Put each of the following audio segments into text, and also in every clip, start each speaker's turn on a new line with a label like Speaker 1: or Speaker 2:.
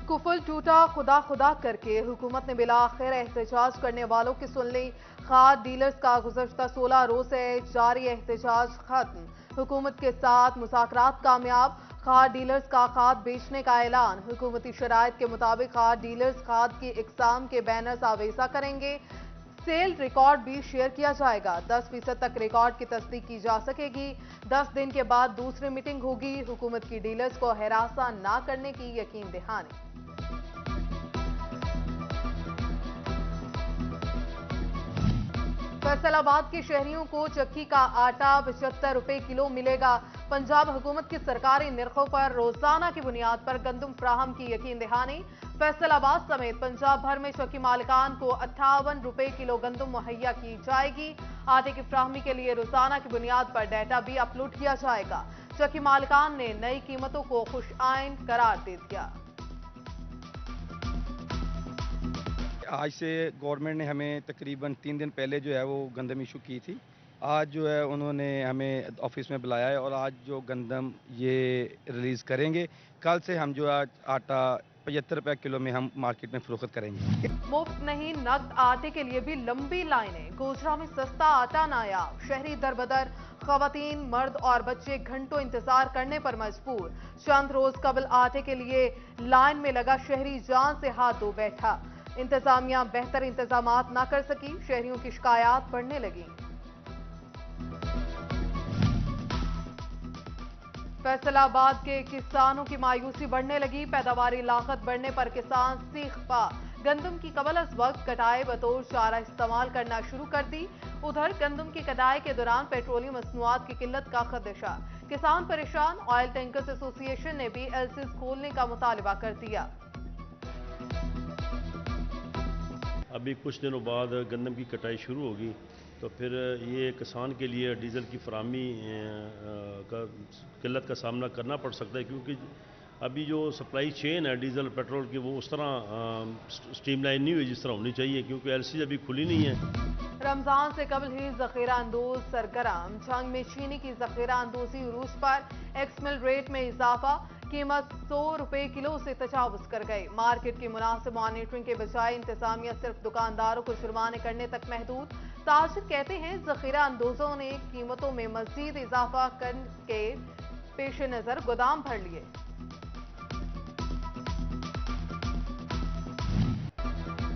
Speaker 1: कुफल टूटा खुदा खुदा करके हुकूमत ने बिलाखिर एहतजाज करने वालों की सुन ली। खाद डीलर्स का गुज़श्ता 16 रोज से जारी एहतजाज खत्म। हुकूमत के साथ मुज़ाकरात कामयाब। खाद डीलर्स का खाद बेचने का ऐलान। हुकूमती शराइत के मुताबिक खाद डीलर्स खाद की इकसाम के बैनर्स आवेजा करेंगे। सेल रिकॉर्ड भी शेयर किया जाएगा। 10% तक रिकॉर्ड की तस्दीक की जा सकेगी। 10 दिन के बाद दूसरी मीटिंग होगी। हुकूमत की डीलर्स को हरासा ना करने की यकीन दहानी। फैसलाबाद के शहरियों को चक्की का आटा 75 रुपए किलो मिलेगा। पंजाब हुकूमत की सरकारी निर्खों पर रोजाना की बुनियाद पर गंदम फ्राहम की यकीन दहानी। फैसलाबाद समेत पंजाब भर में चक्की मालिकान को 58 रुपए किलो गंदम मुहैया की जाएगी। आटे की फ्राहमी के लिए रोजाना की बुनियाद पर डाटा भी अपलोड किया जाएगा। चक्की मालिकान ने नई कीमतों को खुश आइन करार दे दिया।
Speaker 2: आज से गवर्नमेंट ने हमें तकरीबन 3 दिन पहले जो है वो गंदम इशू की थी। आज जो है उन्होंने हमें ऑफिस में बुलाया है और आज जो गंदम ये रिलीज़ करेंगे। कल से हम जो है आटा 75 रुपये किलो में हम मार्केट में फरोख्त करेंगे।
Speaker 1: मुफ्त नहीं नकद आटे के लिए भी लंबी लाइनें। गोजरा में सस्ता आटा नायाब। शहरी दरबदर। खवातीन मर्द और बच्चे घंटों इंतजार करने पर मजबूर। चंद रोज कबल आटे के लिए लाइन में लगा शहरी जान से हाथ धो बैठा। इंतजामिया बेहतर इंतजामात ना कर सकी। शहरियों की शिकायत बढ़ने लगी। फैसलाबाद के किसानों की मायूसी बढ़ने लगी। पैदावारी लागत बढ़ने पर किसान सीख पा। गंदम की कबल अज वक्त कटाई बतौर चारा इस्तेमाल करना शुरू कर दी। उधर गंदम की कटाई के दौरान पेट्रोलियम मसनूआत की किल्लत का खदशा। किसान परेशान। ऑयल टैंकर्स एसोसिएशन ने भी एलसीज खोलने का मुतालबा कर दिया।
Speaker 3: अभी कुछ दिनों बाद गंदम की कटाई शुरू होगी तो फिर ये किसान के लिए डीज़ल की फराहमी का किल्लत का सामना करना पड़ सकता है, क्योंकि अभी जो सप्लाई चेन है डीज़ल पेट्रोल की वो उस तरह स्ट्रीमलाइन नहीं हुई जिस तरह होनी चाहिए, क्योंकि एलसी अभी खुली नहीं है।
Speaker 1: रमजान से कबल ही जखीरा अंदोज सरगर्म। जंग में चीनी की जखीरा अंदोजी उरूज पर। एक्समिल रेट में इजाफा। कीमत 100 रुपए किलो से तजावुज कर गई। मार्केट की मुनासिब मॉनिटरिंग के बजाय इंतजामिया सिर्फ दुकानदारों को जुर्माने करने तक महदूद। ताजिर कहते हैं जखीरा अंदोजों ने कीमतों में मजीद इजाफा करके पेश नजर गोदाम भर लिए।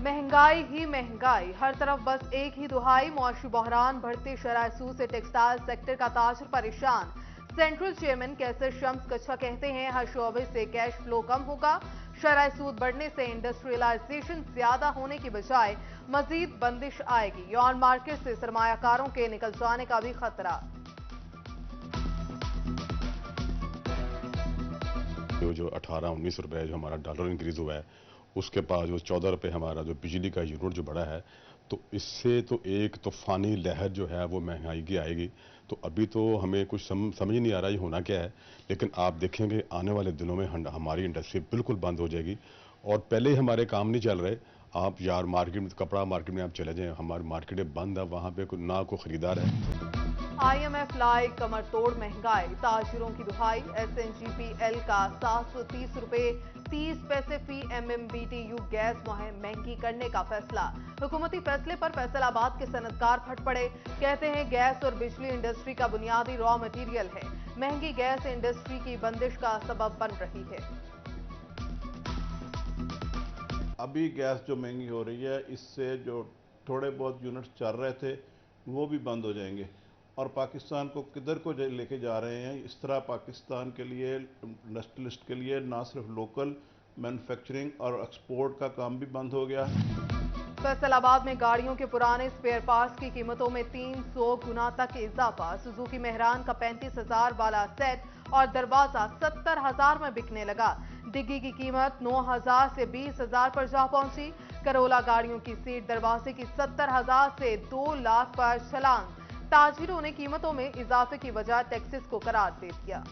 Speaker 1: महंगाई ही महंगाई। हर तरफ बस एक ही दुहाई। मुआशी बहरान। बढ़ते शराय सूद से टेक्सटाइल सेक्टर का ताजर परेशान। सेंट्रल चेयरमैन कैसर शम्स कच्छा कहते हैं हर शोबे से कैश फ्लो कम होगा। शराय सूद बढ़ने से इंडस्ट्रियलाइजेशन ज्यादा होने की बजाय मजीद बंदिश आएगी। यौन मार्केट से सरमायाकारों के निकल जाने का भी खतरा।
Speaker 4: जो 18-19 रुपए जो हमारा डॉलर इंक्रीज हुआ है, उसके बाद जो 14 रुपये हमारा जो बिजली का यूनिट जो बढ़ा है, तो इससे तो एक तूफानी लहर जो है वो महंगाई की आएगी। तो अभी तो हमें कुछ समझ नहीं आ रहा ये होना क्या है, लेकिन आप देखेंगे आने वाले दिनों में हमारी इंडस्ट्री बिल्कुल बंद हो जाएगी। और पहले ही हमारे काम नहीं चल रहे। आप यार मार्केट में, कपड़ा मार्केट में आप चले जाएं, हमारी मार्केटें बंद है, वहाँ पे ना कोई खरीदार है।
Speaker 1: IMF लाए कमर तोड़ महंगाई। ताजिरों की दुहाई। SNGPL का 730 रुपए 30 पैसे फी MMBTU गैस महंगी करने का फैसला। हुकूमती फैसले पर फैसलाबाद के सनतकार फट पड़े। कहते हैं गैस और बिजली इंडस्ट्री का बुनियादी रॉ मटेरियल है। महंगी गैस इंडस्ट्री की बंदिश का सबब बन रही है।
Speaker 5: अभी गैस जो महंगी हो रही है, इससे जो थोड़े बहुत यूनिट्स चल रहे थे वो भी बंद हो जाएंगे। और पाकिस्तान को किधर को लेके जा रहे हैं, इस तरह पाकिस्तान के लिए, इंडस्ट्रियलिस्ट के लिए ना सिर्फ लोकल मैन्युफैक्चरिंग और एक्सपोर्ट का काम भी बंद हो गया।
Speaker 1: फैसलाबाद में गाड़ियों के पुराने स्पेयर पार्ट्स की कीमतों में 300 गुना तक इजाफा। सुजुकी मेहरान का 35,000 वाला सेट और दरवाजा 70,000 में बिकने लगा। डिग्गी की कीमत 9,000 से 20,000 पर जा पहुंची। करोला गाड़ियों की सीट दरवाजे की 70,000 से 2 लाख पर छलांग। ताजिरों ने कीमतों में इजाफे की वजह टैक्सेस को करार दे दिया।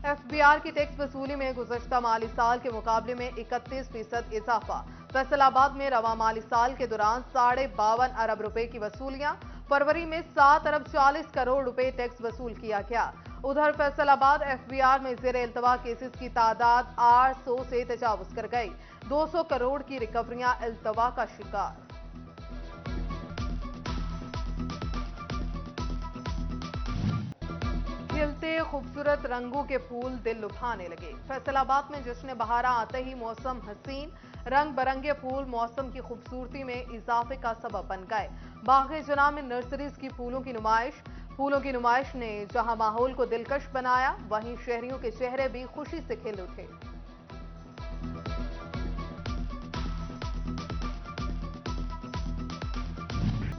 Speaker 1: FBR की टैक्स वसूली में गुज़श्ता माली साल के मुकाबले में 31% इजाफा। फैसलाबाद में रवा माली साल के दौरान 52.5 अरब रुपए की वसूलियां। फरवरी में 7 अरब 40 करोड़ रुपए टैक्स वसूल किया गया। उधर फैसलाबाद एफबीआर में जेर इल्तवा केसेस की तादाद 800 से तजावुज कर गई। 200 करोड़ की रिकवरियां इल्तवा का शिकार। खिलते खूबसूरत रंगों के फूल दिल लुभाने लगे। फैसलाबाद में जश्न बहारा आते ही मौसम हसीन, रंग बिरंगे फूल मौसम की खूबसूरती में इजाफे का सबब बन गए। बाग-ए-जना में नर्सरीज की फूलों की नुमाइश ने जहां माहौल को दिलकश बनाया, वहीं शहरियों के चेहरे भी खुशी से खिल उठे।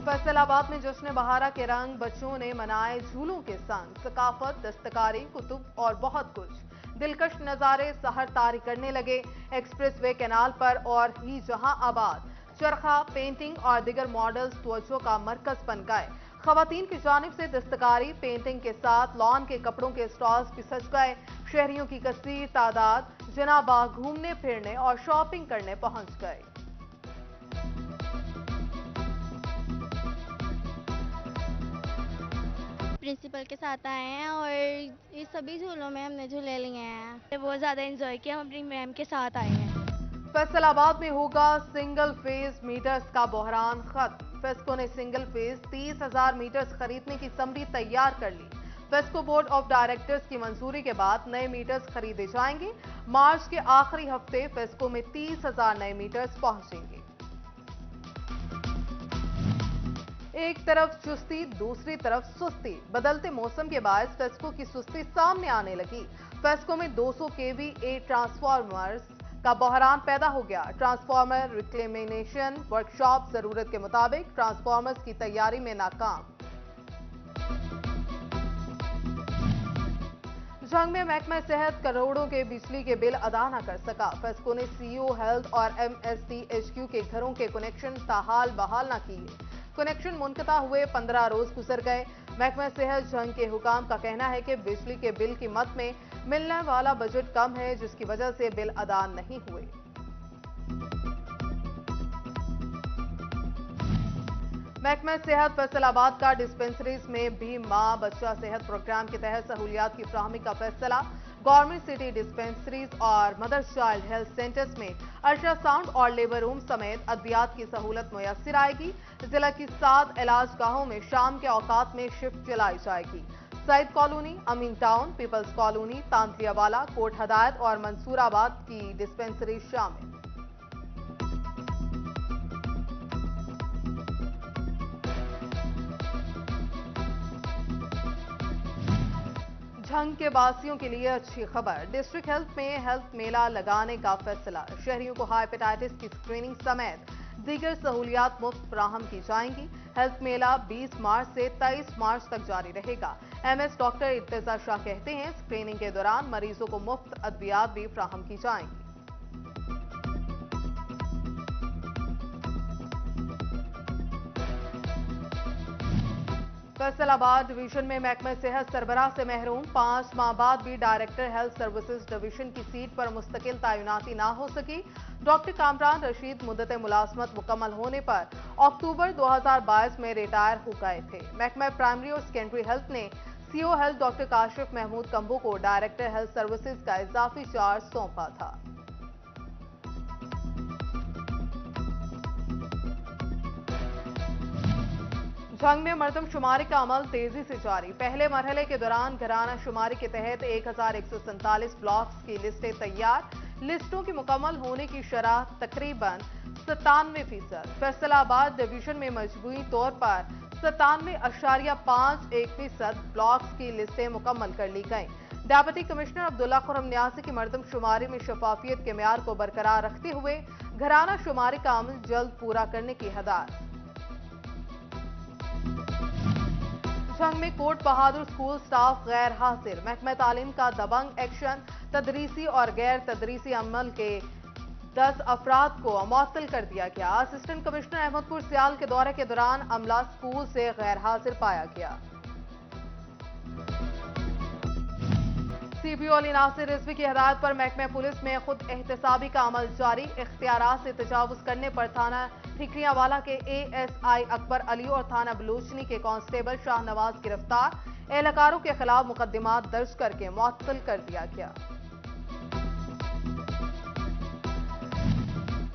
Speaker 1: फैसलाबाद में जश्न बहारा के रंग बच्चों ने मनाए झूलों के संग। सकाफत, दस्तकारी, कुतुब और बहुत कुछ दिलकश नजारे सहर तारी करने लगे। एक्सप्रेस वे कैनाल पर और ही जहां आबाद चरखा, पेंटिंग और दिगर मॉडल्स तवज्जो का मरकज बन गए। खवातीन की जानिब से दस्तकारी, पेंटिंग के साथ लॉन के कपड़ों के स्टॉल्स भी सज गए। शहरियों की कसीर तादाद जना बाग घूमने फिरने और शॉपिंग करने पहुंच गए।
Speaker 6: प्रिंसिपल के साथ आए हैं और इस सभी झूलों में हमने झूले लिए हैं। बहुत ज़्यादा एंजॉय किया, हम अपनी मैम के साथ आए हैं।
Speaker 1: फैसलाबाद में होगा सिंगल फेज मीटर्स का बहरान खत्म। फेस्को ने सिंगल फेज 30,000 मीटर्स खरीदने की समरी तैयार कर ली। फेस्को बोर्ड ऑफ डायरेक्टर्स की मंजूरी के बाद नए मीटर्स खरीदे जाएंगे। मार्च के आखिरी हफ्ते फेस्को में 30,000 नए मीटर्स पहुंचेंगे। एक तरफ चुस्ती, दूसरी तरफ सुस्ती। बदलते मौसम के बायस फेस्को की सुस्ती सामने आने लगी। फेस्को में 200 kVA ट्रांसफार्मर्स का बहरान पैदा हो गया। ट्रांसफार्मर रिक्लेमिनेशन वर्कशॉप जरूरत के मुताबिक ट्रांसफार्मर्स की तैयारी में नाकाम। जंग में महकमा सेहत करोड़ों के बिजली के बिल अदा न कर सका। फेस्को ने सीईओ हेल्थ और MSTHQ के घरों के कनेक्शन ताहाल बहाल न किए। कनेक्शन मुनक़ता हुए 15 रोज गुजर गए। महकमा सेहत जंग के हुकाम का कहना है कि बिजली के बिल की मद में मिलने वाला बजट कम है, जिसकी वजह से बिल अदा नहीं हुए। महकमा सेहत फैसलाबाद का डिस्पेंसरीज में भी मां बच्चा सेहत प्रोग्राम के तहत सहूलियात की फ्राहमी का फैसला। गवर्नमेंट सिटी डिस्पेंसरीज और मदर चाइल्ड हेल्थ सेंटर्स में अल्ट्रासाउंड और लेबर रूम समेत अद्वियात की सहूलत मुयस्सर आएगी। जिला की 7 इलाज गाहों में शाम के औकात में शिफ्ट चलाई जाएगी। सईद कॉलोनी, अमीन टाउन, पीपल्स कॉलोनी, तांतलियावाला, कोट हदायत और मंसूराबाद की डिस्पेंसरी शामिल। झंग के वासियों के लिए अच्छी खबर। डिस्ट्रिक्ट हेल्थ में हेल्थ मेला लगाने का फैसला। शहरियों को हेपेटाइटिस की स्क्रीनिंग समेत दीगर सहूलियात मुफ्त फराहम की जाएंगी। हेल्थ मेला 20 मार्च से 23 मार्च तक जारी रहेगा। MS डॉक्टर इर्तिजा शाह कहते हैं, स्क्रीनिंग के दौरान मरीजों को मुफ्त अद्वियात भी फराहम की जाएंगी। फैसलाबाद डिवीजन में महकमा सेहत सरबराह से महरूम। 5 माह बाद भी डायरेक्टर हेल्थ सर्विसेज डिवीजन की सीट पर मुस्तकिल तैनाती ना हो सकी। डॉक्टर कामरान रशीद मुद्दत मुलाजमत मुकम्मल होने पर अक्टूबर 2022 में रिटायर हो गए थे। महकमा प्राइमरी और सेकेंडरी हेल्थ ने CO health doctor Kashif Mahmood Kambo को डायरेक्टर हेल्थ सर्विसेज का इजाफी चार्ज सौंपा था। जंग में मर्दमशुमारी का अमल तेजी से जारी। पहले मरहले के दौरान घराना शुमारी के तहत 1147 ब्लॉक्स की लिस्टें तैयार। लिस्टों के मुकम्मल होने की शरह तकरीबन 97%। फैसलाबाद डिवीजन में मजमूई तौर पर 97.51% ब्लॉक्स की लिस्टें मुकम्मल कर ली गईं। डेप्यूटी कमिश्नर अब्दुल्ला खुर्रम न्यासी की मर्दमशुमारी में शफाफियत के म्यार को बरकरार रखते हुए घराना शुमारी का अमल जल्द पूरा करने की हदायत। जंग में कोट बहादुर स्कूल स्टाफ गैर हाजिर। महकमा तालीम का दबंग एक्शन। तदरीसी और गैर तदरीसी अमल के 10 अफराद को मुअत्तल कर दिया गया। असिस्टेंट कमिश्नर अहमदपुर सियाल के दौरे के दौरान अमला स्कूल से गैर हाजिर पाया गया। सीपीओ अली नासिर रिजवी की हिदायत पर महकमे पुलिस में खुद एहतसाबी का अमल जारी। इख्तियारात से तजावुज करने पर थाना ठिकरियावाला के एएसआई अकबर अली और थाना बलूचनी के कांस्टेबल शाहनवाज गिरफ्तार। एहलकारों के खिलाफ मुकदमात दर्ज करके मुअत्तल कर दिया गया।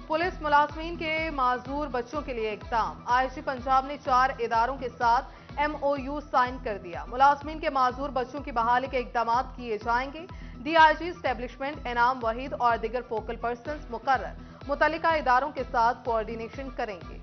Speaker 1: पुलिस मुलाजमीन के माजूर बच्चों के लिए इकदाम। आईजी पंजाब ने 4 इदारों के साथ MOU साइन कर दिया। मुलाजमीन के माजूर बच्चों की बहाली के इकदाम किए जाएंगे। DIG एस्टेब्लिशमेंट इनाम वहीद और दीगर फोकल पर्सन्स मुकर्रर मुतल्लिका इदारों के साथ कोऑर्डिनेशन करेंगे।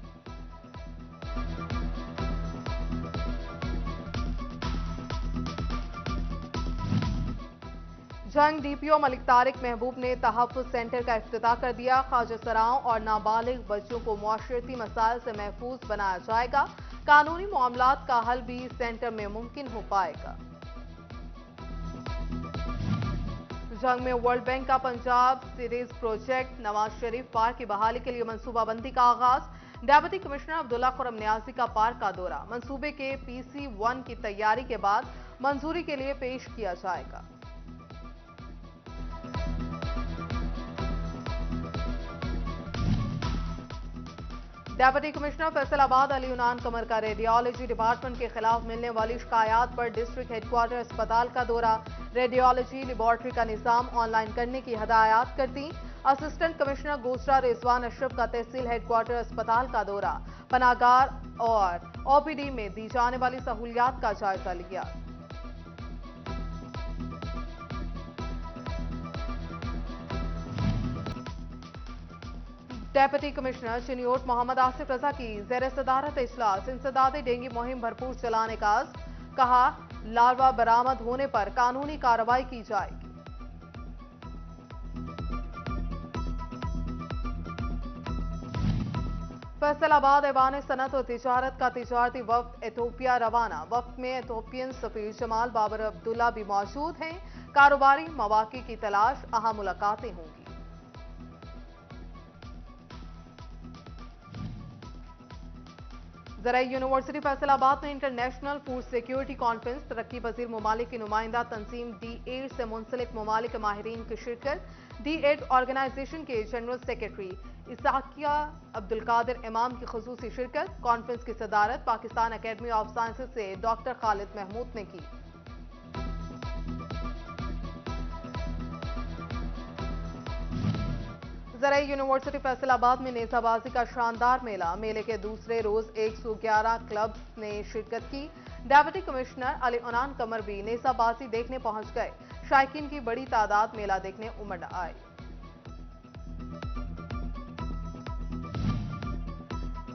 Speaker 1: जंग DPO मलिक तारिक महबूब ने तहफ़्फ़ुज़ सेंटर का इफ्तिताह कर दिया। ख्वाजा सराओं और नाबालिग बच्चों को मुआशरती मसाइल से महफूज बनाया जाएगा। कानूनी मामलात का हल भी सेंटर में मुमकिन हो पाएगा। जंग में वर्ल्ड बैंक का Punjab series project Nawaz Sharif park की बहाली के लिए मंसूबाबंदी का आगाज। डेप्यूटी कमिश्नर अब्दुल्ला खुरम न्याजी का पार्क का दौरा। मंसूबे के PC1 की तैयारी के बाद मंजूरी के लिए पेश किया जाएगा। डेप्यूटी कमिश्नर फैसलाबाद अली उनान कमर का रेडियोलॉजी डिपार्टमेंट के खिलाफ मिलने वाली शिकायत पर डिस्ट्रिक्ट हेडक्वार्टर अस्पताल का दौरा। रेडियोलॉजी लेबॉर्ट्री का निज़ाम ऑनलाइन करने की हदायत कर दी। असिस्टेंट कमिश्नर गोसरा रिजवान अशरफ का तहसील हेडक्वार्टर अस्पताल का दौरा। पनाहगार और OPD में दी जाने वाली सहूलियात का जायजा लिया। डेप्यूटी कमिश्नर चिन्योट मोहम्मद आसिफ रजा की ज़ेर सदारत इजलास। इंसदाद डेंगू मुहिम भरपूर चलाने का कहा। लार्वा बरामद होने पर कानूनी कार्रवाई की जाएगी। फैसलाबाद ऐवान सनत और तिजारत का तिजारती वफ्द एथोपिया रवाना। वफ्द में एथोपियन सफीर जमाल बाबर अब्दुल्ला भी मौजूद हैं। कारोबारी मौके की तलाश, अहम मुलाकातें होंगी। ज़राई यूनिवर्सिटी फैसलाबाद में इंटरनेशनल फूड सिक्योरिटी कॉन्फ्रेंस। तरक्की पजीर ममालिक की नुमाइंदा तंजीम D8 से मुंसलिक ममालिक माहिरीन की शिरकत। D8 ऑर्गेनाइजेशन के जनरल सेक्रेटरी इसाकिया अब्दुल कादिर इमाम की खुसूसी शिरकत। कॉन्फ्रेंस की सदारत पाकिस्तान अकेडमी ऑफ साइंसेज से डॉक्टर खालिद महमूद ने की। ज़राई यूनिवर्सिटी फैसलाबाद में नेजाबाजी का शानदार मेला। मेले के दूसरे रोज 111 क्लब्स ने शिरकत की। डेप्यूटी कमिश्नर अली उनान कमर भी नेजाबाजी देखने पहुंच गए। शायकीन की बड़ी तादाद मेला देखने उमड़ आए।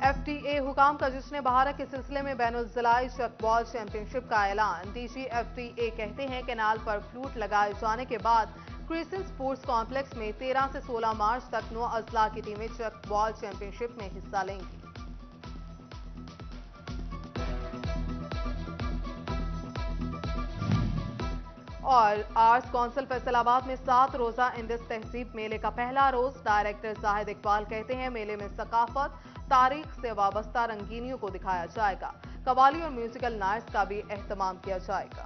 Speaker 1: FTA हुकाम का जश्न बहार के सिलसिले में बैनुल-ज़िलाई चकबॉल चैंपियनशिप का ऐलान। DG FTA कहते हैं कैनाल पर फ्लूट लगाए जाने के बाद क्रिसेंट स्पोर्ट्स कॉम्प्लेक्स में 13 से 16 मार्च तक 9 अजला की टीमें चकबॉल चैंपियनशिप में हिस्सा लेंगी। और आर्ट्स काउंसिल फैसलाबाद में 7 रोजा इंडस तहजीब मेले का पहला रोज। डायरेक्टर जाहिद इकबाल कहते हैं मेले में सकाफत, तारीख से वाबस्ता रंगीनियों को दिखाया जाएगा। कवाली और म्यूजिकल नाइट्स का भी एहतमाम किया जाएगा।